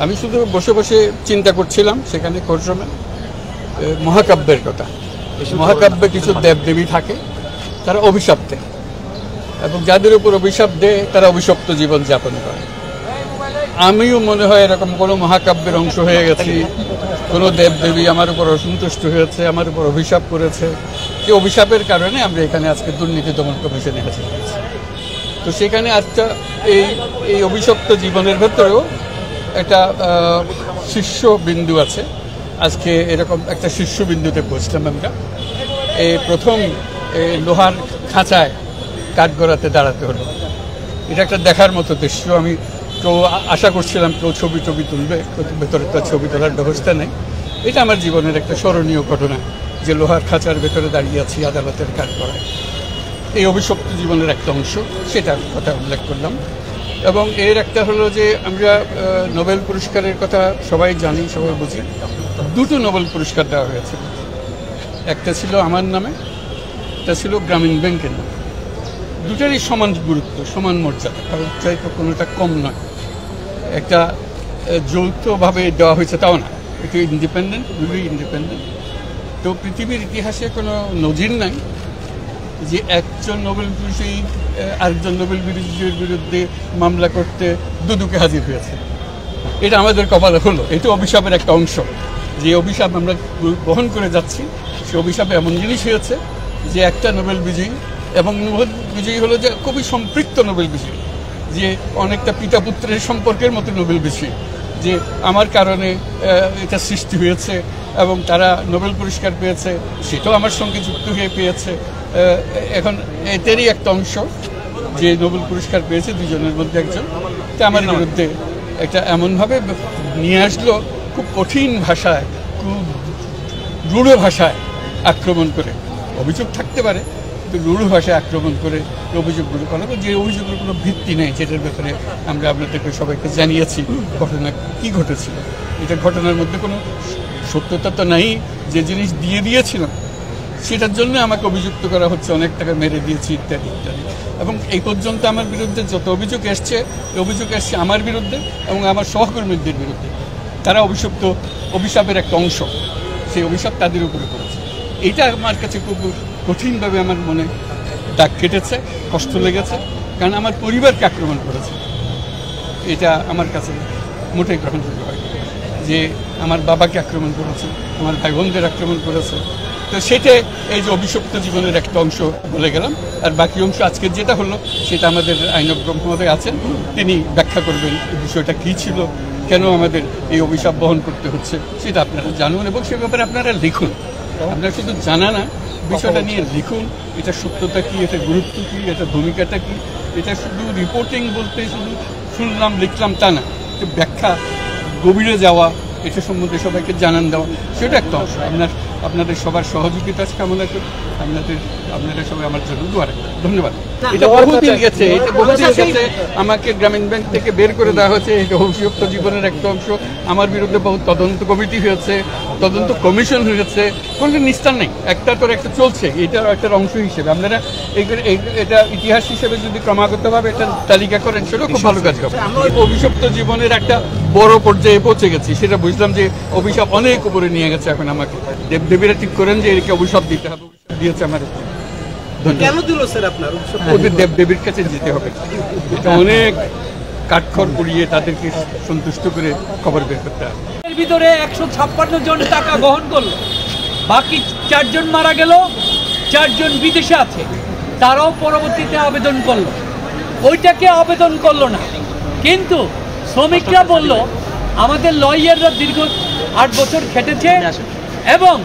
আমি শুধু বসে বসে চিন্তা করছিলাম সেখানে কোর্টরুমে মহাকাব্যের কথা। মহাকাব্যে কিছু দেবদেবী থাকে, তারা অভিশাপ দেয় এবং যাদের উপর অভিশাপ দেয় তারা অভিশপ্ত জীবন যাপন করে। আমিও মনে হয় এরকম কোনো মহাকাব্যের অংশ হয়ে গেছি। কোনো দেবদেবী আমার উপর অসন্তুষ্ট হয়েছে, আমার উপর অভিশাপ করেছে। যে অভিশাপের কারণে আমরা এখানে আজকে দুর্নীতি দমন কমিশনে হাজির হয়েছি। তো সেখানে আজকে এই অভিশপ্ত জীবনের ভেতরেও একটা শীর্ষবিন্দু আছে। আজকে এরকম একটা শীর্ষবিন্দুতে পৌঁছলাম আমরা। এই প্রথম লোহার খাঁচায় কাঠগড়াতে দাঁড়াতে হলো। এটা একটা দেখার মতো দৃশ্য। আমি কেউ আশা করছিলাম কেউ ছবি তুলবে, ভেতরে তার ছবি তোলার ব্যবস্থা নেই। এটা আমার জীবনের একটা স্মরণীয় ঘটনা যে লোহার খাঁচার ভেতরে দাঁড়িয়ে আছি আদালতের কাঠগড়ায়। এই অভিশপ্ত জীবনের একটা অংশ, সেটার কথা উল্লেখ করলাম। এবং এর একটা হলো যে আমরা নোবেল পুরস্কারের কথা সবাই জানি, সবাই বুঝি। দুটো নোবেল পুরস্কার দেওয়া হয়েছিল, একটা ছিল আমার নামে, একটা ছিল গ্রামীণ ব্যাংকের নামে। দুটারই সমান গুরুত্ব, সমান মর্যাদা, কারণ চাইতে কোনোটা কম নয়। একটা যৌথভাবে দেওয়া হয়েছে তাও না, এটা ইন্ডিপেন্ডেন্ট, দুটোই ইন্ডিপেন্ডেন্ট। তো পৃথিবীর ইতিহাসে কোনো নজির নাই যে একজন নোবেল বিজয়ী আরেকজন নোবেল বিজয়ীর বিরুদ্ধে মামলা করতে দুদকে হাজির হয়েছে। এটা আমাদের কপালে হলো। এটা অভিশাপের একটা অংশ। যে অভিশাপ আমরা বহন করে যাচ্ছি, সে অভিশাপে এমন জিনিস হয়েছে যে একটা নোবেল বিজয়ী, এবং নোবেল বিজয়ী হলো যে খুবই সম্পৃক্ত নোবেল বিজয়ী, যে অনেকটা পিতা পুত্রের সম্পর্কের মতো নোবেল বিজয়ী, যে আমার কারণে এটা সৃষ্টি হয়েছে এবং তারা নোবেল পুরস্কার পেয়েছে, সেটাও আমার সঙ্গে যুক্ত হয়ে পেয়েছে। এখন এটারই একটা অংশ যে নোবেল পুরস্কার পেয়েছে দুজনের মধ্যে একজন, তা আমার বিরুদ্ধে একটা এমনভাবে নিয়ে আসলো, খুব কঠিন ভাষায়, খুব রূঢ় ভাষায় আক্রমণ করে। অভিযোগ থাকতে পারে, কিন্তু রূঢ় ভাষায় আক্রমণ করে অভিযোগগুলো করা, যে অভিযোগের কোনো ভিত্তি নেই, যেটার ব্যাপারে আমরা আপনাদেরকে সবাইকে জানিয়েছি ঘটনা কী ঘটেছিল। এটা ঘটনার মধ্যে কোনো সত্যতা তো নাই। যে জিনিস দিয়েছিলাম সেটার জন্য আমাকে অভিযুক্ত করা হচ্ছে, অনেক টাকা মেরে দিয়েছি ইত্যাদি ইত্যাদি। এবং এই পর্যন্ত আমার বিরুদ্ধে যত অভিযোগ এসছে আমার বিরুদ্ধে এবং আমার সহকর্মীদের বিরুদ্ধে। তারা অভিশাপের একটা অংশ, সেই অভিশাপ তাদের উপরে পড়েছে। এইটা আমার কাছে খুব কঠিনভাবে আমার মনে দাগ কেটেছে, কষ্ট লেগেছে, কারণ আমার পরিবারকে আক্রমণ করেছে। এটা আমার কাছে মোটেই গ্রহণযোগ্য হয়, যে আমার বাবাকে আক্রমণ করেছে, আমার ভাই বোনদের আক্রমণ করেছে। তো সেটা এই যে অভিশপ্ত জীবনের একটা অংশ বলে গেলাম। আর বাকি অংশ আজকের যেটা হলো সেটা আমাদের আইনজ্ঞ মহোদয় আছেন, তিনি ব্যাখ্যা করবেন এই বিষয়টা কী ছিল, কেন আমাদের এই অভিশাপ বহন করতে হচ্ছে, সেটা আপনারা জানুন এবং সে ব্যাপারে আপনারা লিখুন। আপনারা শুধু জানা না, বিষয়টা নিয়ে লিখুন। এটা সত্যতা কী, এটা গুরুত্ব কী, এটা ভূমিকাটা কী। এটা শুধু রিপোর্টিং বলতে শুধু শুনলাম লিখলাম তা না, ব্যাখ্যা, গভীরে যাওয়া, এটা সম্বন্ধে সবাইকে জানান দেওয়া, সেটা একটা অংশ। আপনাদের সবার সহযোগিতা কামনা করি। আপনারা সবাই আমার জন্য দোয়া রাখবেন। ধন্যবাদ। এটা বহুদিন গেছে, আমাকে গ্রামীণ ব্যাংক থেকে বের করে দেওয়া হয়েছে। এটা অভিশপ্ত জীবনের একটা অংশ। আমার বিরুদ্ধে বহু তদন্ত কমিটি হয়েছে, তদন্ত কমিশন হয়েছে, কোনো নিস্তার নেই, একটার পর একটা চলছে। এটার একটা অংশ হিসেবে আপনারা এটা ইতিহাস হিসেবে যদি ক্রমাগতভাবে এটা তালিকা করেন, সেটাও খুব ভালো কাজ হবে। অভিশপ্ত জীবনের একটা বড় পর্যায়ে পৌঁছে গেছি, সেটা বুঝলাম যে অভিশাপ অনেক উপরে নিয়ে গেছে। এখন আমাকে দেবদেবীরা ঠিক করেন যে একে অভিশাপ দিতে হবে, দিয়েছে আমার। কেন দিল স্যার আপনার? ওদের দেবদেবীর কাছে যেতে হবে। এটা অনেক কাঠখড় পুড়িয়ে তাদেরকে সন্তুষ্ট করে খবর বের করতে হবে। এর ভিতরে 156 জন টাকা গ্রহণ করলো, বাকি 4 জন মারা গেল, 4 জন বিদেশে আছে, তারাও পরবর্তীতে আবেদন করলো, ওইটাকে আবেদন করলো না। কিন্তু শ্রমিকরা বলল আমাদের লয়াররা দীর্ঘ 8 বছর খেটেছে এবং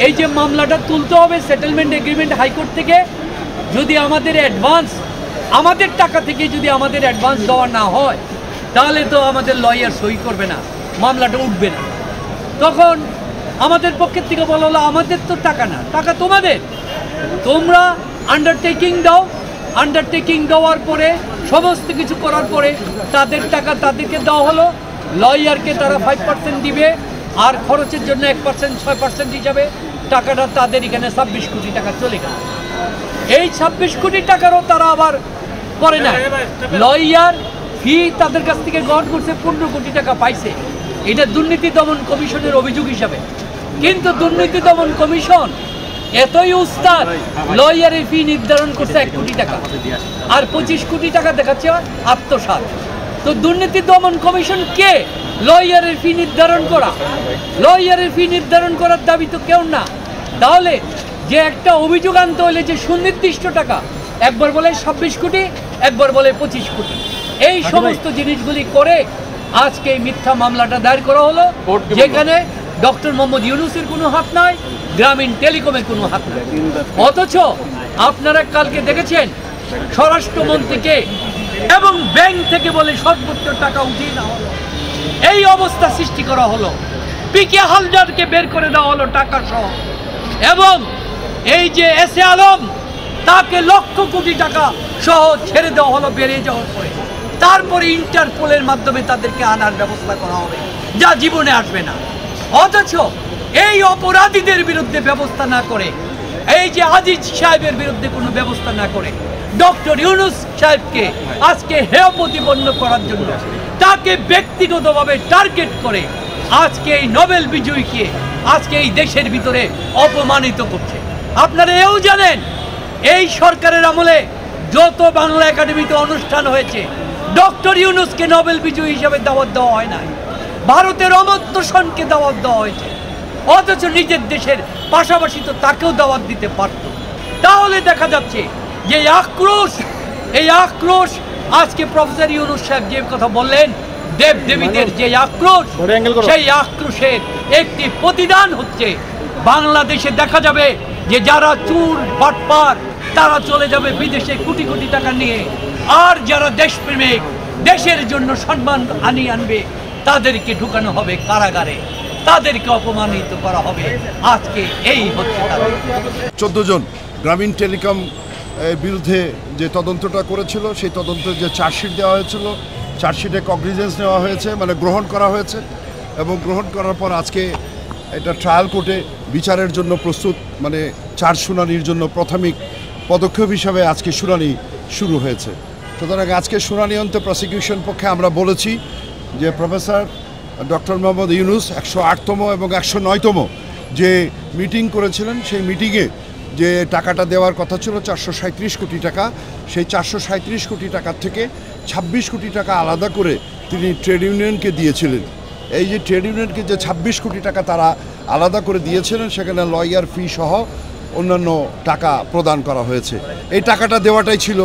এই যে মামলাটা তুলতে হবে সেটেলমেন্ট এগ্রিমেন্ট হাইকোর্ট থেকে, যদি আমাদের অ্যাডভান্স, আমাদের টাকা থেকে যদি আমাদের অ্যাডভান্স দেওয়া না হয়, তাহলে তো আমাদের লয়ার সই করবে না, মামলাটা উঠবে না। তখন আমাদের পক্ষের থেকে বলা হলো আমাদের তো টাকা না, টাকা তোমাদের, তোমরা আন্ডারটেকিং দাও। আন্ডারটেকিং দেওয়ার পরে সমস্ত কিছু করার পরে তাদের টাকা তাদেরকে দেওয়া হলো, লয়ারকে তারা 5% দিবে, আর খরচের জন্য 1% 6% হিসাবে টাকাটা তাদের এখানে 26 কোটি টাকা চলে গেল। এই 26 কোটি টাকারও তারা আবার করে না, লয়ার ফি তাদের কাছ থেকে গ্রহণ করছে, 15 কোটি টাকা পাইছে। এটা দুর্নীতি দমন কমিশনের অভিযোগ হিসাবে। কিন্তু দুর্নীতি দমন কমিশন এতই উস্তাদ, লয়ারের ফি নির্ধারণ করছে 1 কোটি টাকা, আর 25 কোটি টাকা দেখাচ্ছে আত্মসাৎ। তো দুর্নীতি দমন কমিশন কে? লয়ারের ফি নির্ধারণ করা। লয়ারের ফি নির্ধারণ করার দাবি তো কেউ না। তাহলে যে একটা অভিযোগ আনতে হলে যে সুনির্দিষ্ট টাকা, একবার বলে 26 কোটি, একবার বলে 25 কোটি, এই সমস্ত জিনিসগুলি করে আজকে এই মিথ্যা মামলাটা দায়ের করা হলো, যেখানে ডক্টর মোহাম্মদ ইউনূসের কোনো হাত নাই, গ্রামীণ টেলিকমের কোনো হাত নাই। অথচ আপনারা কালকে দেখেছেন স্বরাষ্ট্রমন্ত্রীকে এবং ব্যাংক থেকে বলে সর্বোচ্চ টাকা উঠিয়ে নেওয়া হলো। এই অবস্থা সৃষ্টি করা হলো। পিকে হালদারকে বের করে দেওয়া হলো টাকা সহ, এবং এই যে এসে আলম, তাকে লক্ষ কোটি টাকা সহ ছেড়ে দেওয়া হলো বেরিয়ে যাওয়ার পরে। তারপরে ইন্টারপোলের মাধ্যমে তাদেরকে আনার ব্যবস্থা করা হবে, যা জীবনে আসবে না। অথচ এই অপরাধীদের বিরুদ্ধে ব্যবস্থা না করে, এই যে আজিজ সাহেবের বিরুদ্ধে কোনো ব্যবস্থা না করে, ডক্টর ইউনূস সাহেবকে আজকে হেয় প্রতিপন্ন করার জন্য তাকে ব্যক্তিগতভাবে টার্গেট করে আজকে এই নোবেল বিজয়ীকে আজকে এই দেশের ভিতরে অপমানিত করছে। আপনারা এও জানেন, এই সরকারের আমলে যত বাংলা একাডেমিতে অনুষ্ঠান হয়েছে, ডক্টর ইউনূসকে নোবেল বিজয়ী হিসেবে দাওয়াত দেওয়া হয় নাই, ভারতের অমর্ত্য সেনকে দাওয়াত দেওয়া হয়েছে। অথচ নিজের দেশের পাশাপাশি তো তাকেও দাওয়াত দিতে পারত। তাহলে দেখা যাচ্ছে যে এই আক্রোশ আজকে প্রফেসর ইউনূস সাহেব যে কথা বললেন, দেব দেবীদের যে আক্রোশ, সেই আক্রোশের একটি প্রতিদান হচ্ছে বাংলাদেশে দেখা যাবে যে যারা চুর বাটপার তারা চলে যাবে বিদেশে কোটি কোটি টাকা নিয়ে, আর যারা দেশপ্রেমিক, দেশের জন্য সম্মান আনবে, তাদেরকে ঢুকানো হবে কারাগারে, তাদেরকে অপমানিত করা হবে। আজকে এই হচ্ছে 14 জন গ্রামীণ টেলিকম বিরুদ্ধে যে তদন্তটা করেছিল, সেই তদন্তের যে চার্জশিট দেওয়া হয়েছিল, চার্জশিটে কগনিজেন্স নেওয়া হয়েছে, মানে গ্রহণ করা হয়েছে, এবং গ্রহণ করার পর আজকে এটা ট্রায়াল কোর্টে বিচারের জন্য প্রস্তুত, মানে চার্জ শুনানির জন্য প্রাথমিক পদক্ষেপ হিসাবে আজকে শুনানি শুরু হয়েছে। সুতরাং আজকে শুনানি অন্তে প্রসিকিউশন পক্ষে আমরা বলেছি যে প্রফেসর ডক্টর মোহাম্মদ ইউনূস 108তম এবং 109তম যে মিটিং করেছিলেন, সেই মিটিংয়ে যে টাকাটা দেওয়ার কথা ছিল 437 কোটি টাকা, সেই 437 কোটি টাকার থেকে 26 কোটি টাকা আলাদা করে তিনি ট্রেড ইউনিয়নকে দিয়েছিলেন। এই যে ট্রেড ইউনিয়নকে যে 26 কোটি টাকা তারা আলাদা করে দিয়েছিলেন, সেখানে লয়ার ফি সহ অন্যান্য টাকা প্রদান করা হয়েছে। এই টাকাটা দেওয়াটাই ছিল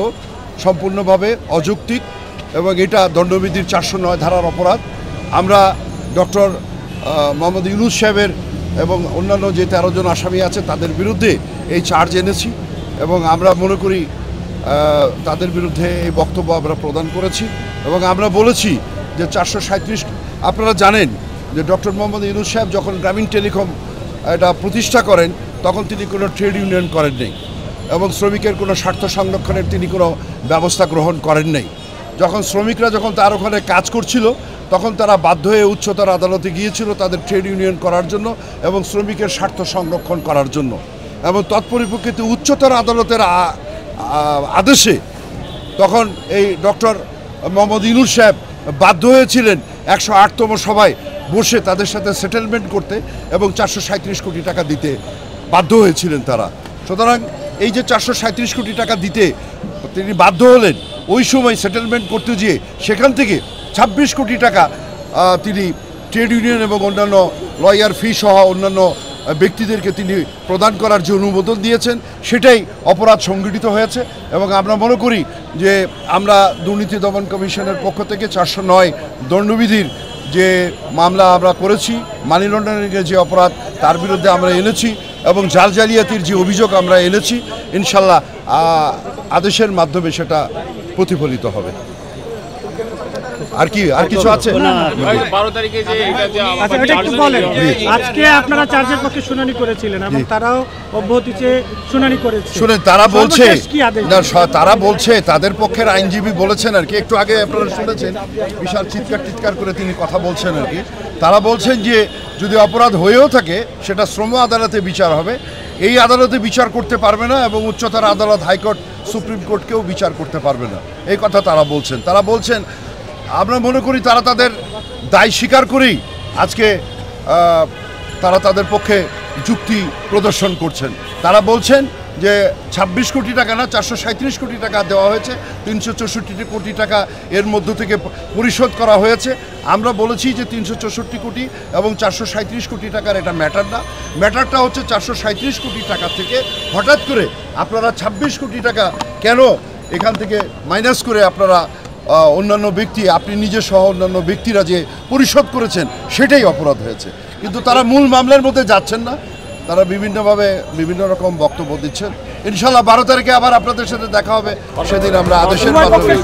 সম্পূর্ণভাবে অযৌক্তিক, এবং এটা দণ্ডবিধির 409 ধারার অপরাধ। আমরা ডক্টর মোহাম্মদ ইউনূস সাহেবের এবং অন্যান্য যে 13 জন আসামি আছে তাদের বিরুদ্ধে এই চার্জ এনেছি, এবং আমরা মনে করি তাদের বিরুদ্ধে এই বক্তব্য আমরা প্রদান করেছি, এবং আমরা বলেছি যে 437। আপনারা জানেন যে ডক্টর মোহাম্মদ ইউনূস সাহেব যখন গ্রামীণ টেলিকম এটা প্রতিষ্ঠা করেন, তখন তিনি কোনো ট্রেড ইউনিয়ন করেন নাই, এবং শ্রমিকের কোনো স্বার্থ সংরক্ষণের তিনি কোনো ব্যবস্থা গ্রহণ করেন নাই। যখন শ্রমিকরা তার ওখানে কাজ করছিল, তখন তারা বাধ্য হয়ে উচ্চতর আদালতে গিয়েছিল তাদের ট্রেড ইউনিয়ন করার জন্য এবং শ্রমিকের স্বার্থ সংরক্ষণ করার জন্য, এবং তৎপরিপ্রেক্ষিতে উচ্চতর আদালতের আদেশে তখন এই ডক্টর মোহাম্মদ ইউনূস সাহেব বাধ্য হয়েছিলেন 108তম সভায় বসে তাদের সাথে সেটেলমেন্ট করতে, এবং 437 কোটি টাকা দিতে বাধ্য হয়েছিলেন তারা। সুতরাং এই যে 437 কোটি টাকা দিতে তিনি বাধ্য হলেন, ওই সময় সেটেলমেন্ট করতে গিয়ে সেখান থেকে 26 কোটি টাকা তিনি ট্রেড ইউনিয়ন এবং অন্যান্য লয়ার ফি সহ অন্যান্য ব্যক্তিদেরকে তিনি প্রদান করার যে অনুমোদন দিয়েছেন, সেটাই অপরাধ সংগঠিত হয়েছে। এবং আমরা মনে করি যে আমরা দুর্নীতি দমন কমিশনের পক্ষ থেকে 409 দণ্ডবিধির যে মামলা আমরা করেছি, মানি লন্ডারিংয়ের যে অপরাধ তার বিরুদ্ধে আমরা এনেছি, এবং জাল জালিয়াতির যে অভিযোগ আমরা এনেছি, ইনশাল্লাহ আদেশের মাধ্যমে সেটা প্রতিফলিত হবে। আর কিছু আছে? 12 তারিখে যে এটা যে আচ্ছা, এটা একটু বলেন। আজকে আপনারা চার্জের পক্ষে শুনানি করেছিলেন এবং তারাও অব্যাহতিতে শুনানি করেছে। শুনেন, তারা বলছে কি আদেশ? না, তারা বলছে তাদের পক্ষের আইনজীবী বলেছেন আর কি, একটু আগে আপনারা শুনেছেন বিশাল চিৎকার করে তিনি কথা বলছেন আর কি। তারা বলছেন যে যদি অপরাধ হয়েও থাকে সেটা শ্রম আদালতে বিচার হবে, এই আদালতে বিচার করতে পারবে না, এবং উচ্চতর আদালত, হাইকোর্ট, সুপ্রিম কোর্টকেও বিচার করতে পারবে না, এই কথা তারা বলছেন। তারা বলছেন আমরা মনে করি তারা তাদের দায় স্বীকার করেই আজকে তারা তাদের পক্ষে যুক্তি প্রদর্শন করছেন। তারা বলছেন যে 26 কোটি টাকা না 437 কোটি টাকা দেওয়া হয়েছে, 364 কোটি টাকা এর মধ্য থেকে পরিশোধ করা হয়েছে। আমরা বলেছি যে 364 কোটি এবং 437 কোটি টাকার এটা ম্যাটার না, ম্যাটারটা হচ্ছে 437 কোটি টাকা থেকে হঠাৎ করে আপনারা 26 কোটি টাকা কেন এখান থেকে মাইনাস করে আপনারা অন্যান্য ব্যক্তি, আপনি নিজে সহ অন্যান্য ব্যক্তিরা যে পরিশোধ করেছেন সেটাই অপরাধ হয়েছে। কিন্তু তারা মূল মামলার মধ্যে যাচ্ছেন না, তারা বিভিন্নভাবে বিভিন্ন রকম বক্তব্য দিচ্ছেন। ইনশাল্লাহ 12 তারিখে আবার আপনাদের সাথে দেখা হবে, সেদিন আমরা আদেশের মাধ্যমে